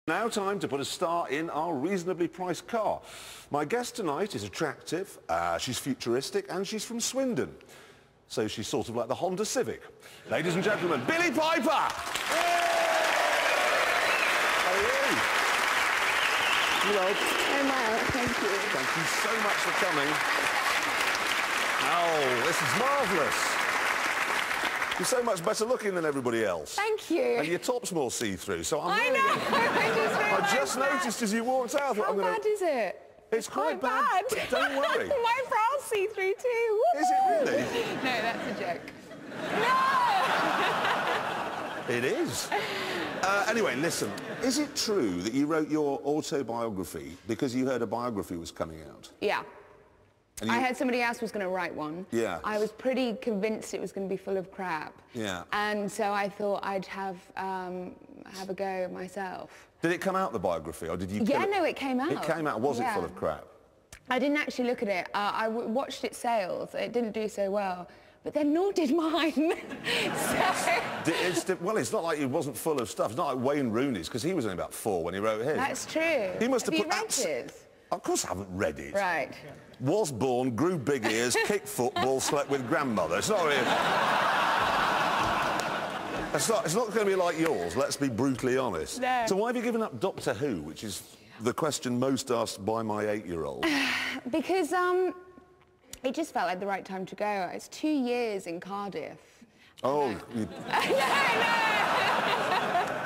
Now time to put a star in our reasonably priced car. My guest tonight is attractive, she's futuristic, and she's from Swindon. So she's sort of like the Honda Civic. Ladies and gentlemen, Billie Piper! How are you? Hello. Hello, thank you. Thank you so much for coming. Oh, this is marvellous. You're so much better looking than everybody else. Thank you. And your top's more see-through, so I know. I just noticed as you walked out. How bad is it? It's quite bad. But don't worry. My brow's see-through too. Is it really? No, that's a joke. No! It is. Anyway, listen. Is it true that you wrote your autobiography because you heard a biography was coming out? Yeah. I heard somebody else was going to write one. Yeah. I was pretty convinced it was going to be full of crap. Yeah. And so I thought I'd have a go myself. Did it come out, the biography, or did you kill it? No, it came out. It came out. Was it full of crap? I didn't actually look at it. I watched its sales. It didn't do so well. But then nor did mine. Well, it's not like it wasn't full of stuff. It's not like Wayne Rooney's, because he was only about 4 when he wrote his. That's true. He must have you put read his? Of course I haven't read it. Right. Was born, grew big ears, kicked football, slept with grandmother. It's not really... It's not going to be like yours, let's be brutally honest. No. So why have you given up Doctor Who, which is the question most asked by my 8-year-old? Because it just felt like the right time to go. It's 2 years in Cardiff. Oh. No.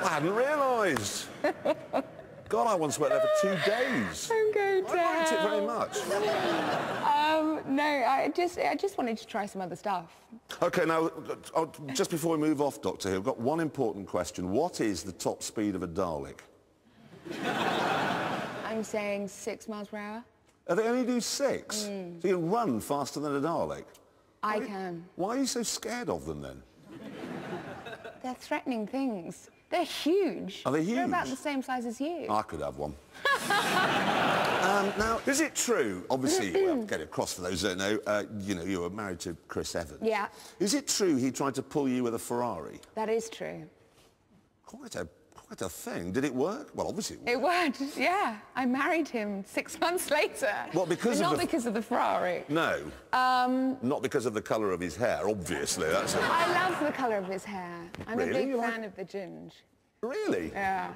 I hadn't realised. God, I once went there for 2 days. I'm going to I liked it very much. No, I just wanted to try some other stuff. OK, now, just before we move off Doctor Who, I've got one important question. What is the top speed of a Dalek? I'm saying 6 miles per hour. They only do 6? So you can run faster than a Dalek? I can. Why are you so scared of them, then? They're threatening things. They're huge. Are they huge? They're about the same size as you. I could have one. Now, is it true, obviously, well, get it across for those who don't know, you were married to Chris Evans. Yeah. Is it true he tried to pull you with a Ferrari? That is true. Quite a thing. Did it work? Well, obviously it worked. It worked, yeah. I married him 6 months later. What, because not because of the Ferrari. No. Not because of the colour of his hair, obviously. That's it. I love the colour of his hair. I'm a big fan of the ginge. Really? Yeah.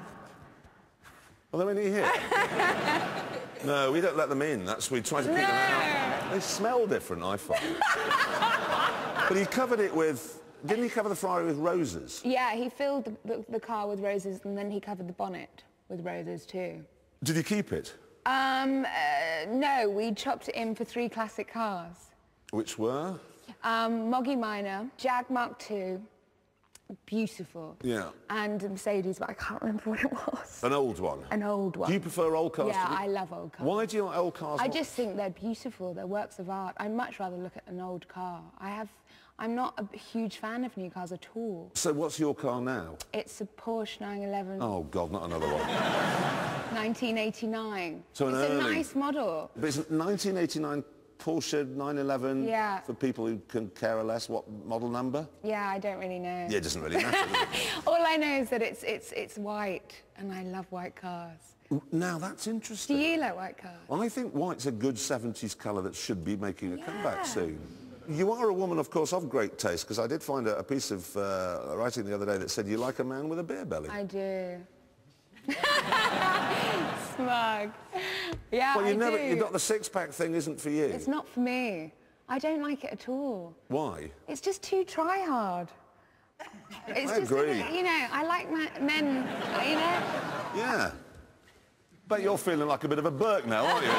Are there any here? No, we don't let them in. We try to keep them out. They smell different, I find. But he covered it with... Didn't he cover the Ferrari with roses? Yeah, he filled the car with roses and then he covered the bonnet with roses too. Did you keep it? No, we chopped it in for 3 classic cars. Which were? Moggy Minor, Jag Mark II, beautiful. Yeah. And a Mercedes, but I can't remember what it was. An old one? An old one. Do you prefer old cars? Yeah, I love old cars. Why do you like old cars? I just think they're beautiful. They're works of art. I'd much rather look at an old car. I'm not a huge fan of new cars at all. So what's your car now? It's a Porsche 911. Oh, God, not another one. 1989. So it's a nice model. But it's a 1989 Porsche 911 for people who can care less. What model number? Yeah, I don't really know. Yeah, it doesn't really matter, does it? All I know is that it's white, and I love white cars. Now, that's interesting. Do you like white cars? Well, I think white's a good 70s colour that should be making a comeback soon. You are a woman, of course, of great taste, because I did find a piece of writing the other day that said you like a man with a beer belly. I do. Smug. Yeah, well, I do. You've got the six-pack thing isn't for you. It's not for me. I don't like it at all. Why? It's just too try-hard. I agree. I like men, Yeah. Bet you're feeling like a bit of a Burke now, aren't you?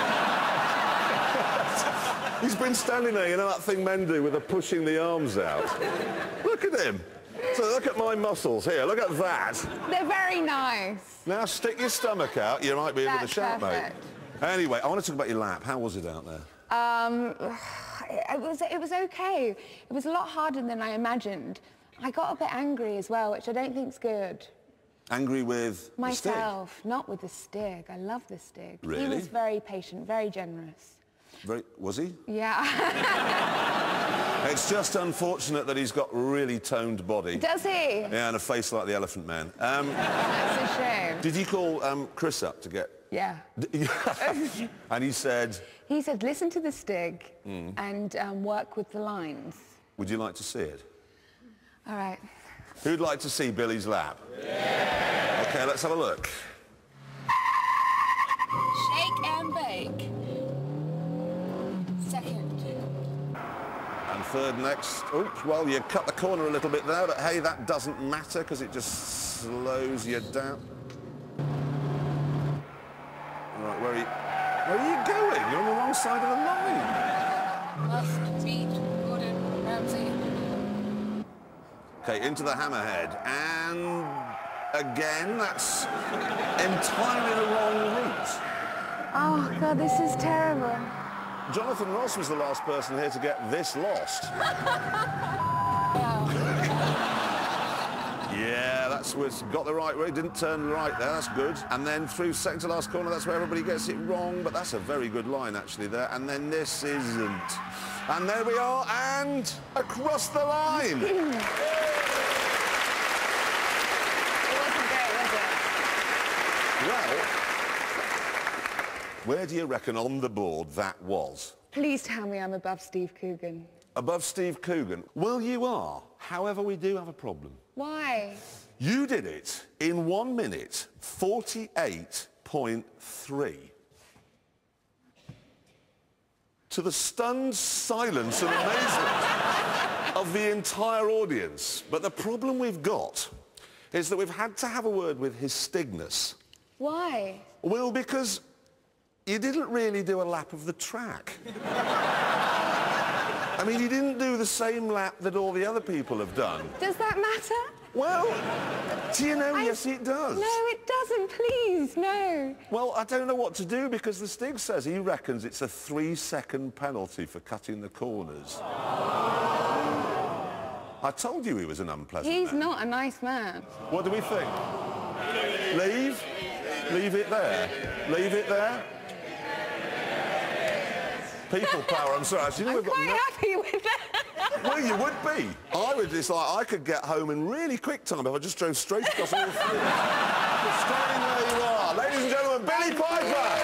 He's been standing there, that thing men do with the pushing the arms out. Look at him. So look at my muscles here, look at that. They're very nice. Now stick your stomach out, you might be able to shout, mate. Anyway, I want to talk about your lap. How was it out there? It was okay. It was a lot harder than I imagined. I got a bit angry as well, which I don't think's good. Angry with myself, not with the stick. I love the stick. Really? He was very patient, very generous. Was he? Yeah. It's just unfortunate that he's got a really toned body. Does he? Yeah, and a face like the Elephant Man. That's a shame. Did you call Chris up to get... Yeah. And he said... He said, listen to the Stig and work with the lines. Would you like to see it? All right. Who'd like to see Billy's lap? Yeah. OK, let's have a look. Shake and bake. Second. And third next. Oops, well, you cut the corner a little bit there, but hey, that doesn't matter because it just slows you down. All right, where are you going? You're on the wrong side of the line. Left, feet, Gordon, Ramsay. OK, into the hammerhead. And again, that's entirely the wrong route. Oh, God, this is terrible. Jonathan Ross was the last person here to get this lost. Yeah, that's what's got the right way. Didn't turn right there, that's good. And then through second to last corner, that's where everybody gets it wrong, but that's a very good line actually there. And then this isn't. And there we are, and across the line. It wasn't great, was it? Well, where do you reckon on the board that was? Please tell me I'm above Steve Coogan. Above Steve Coogan? Well, you are. However, we do have a problem. Why? You did it in 1 minute, 48.3. To the stunned silence and amazement of the entire audience. But the problem we've got is that we've had to have a word with his Stigness. Why? Well, because you didn't really do a lap of the track. I mean, you didn't do the same lap that all the other people have done. Does that matter? Well, do you know, yes, it does. No, it doesn't, please, no. Well, I don't know what to do because the Stig says he reckons it's a 3-second penalty for cutting the corners. I told you he was an unpleasant He's man. not a nice man. What do we think? Leave? Leave it there? Leave it there? People power, I'm sorry. Actually, I'm quite happy with that. Well, you would be. It's like I could get home in really quick time if I just drove straight across all three. Standing where you are. Ladies and gentlemen, Billie Piper!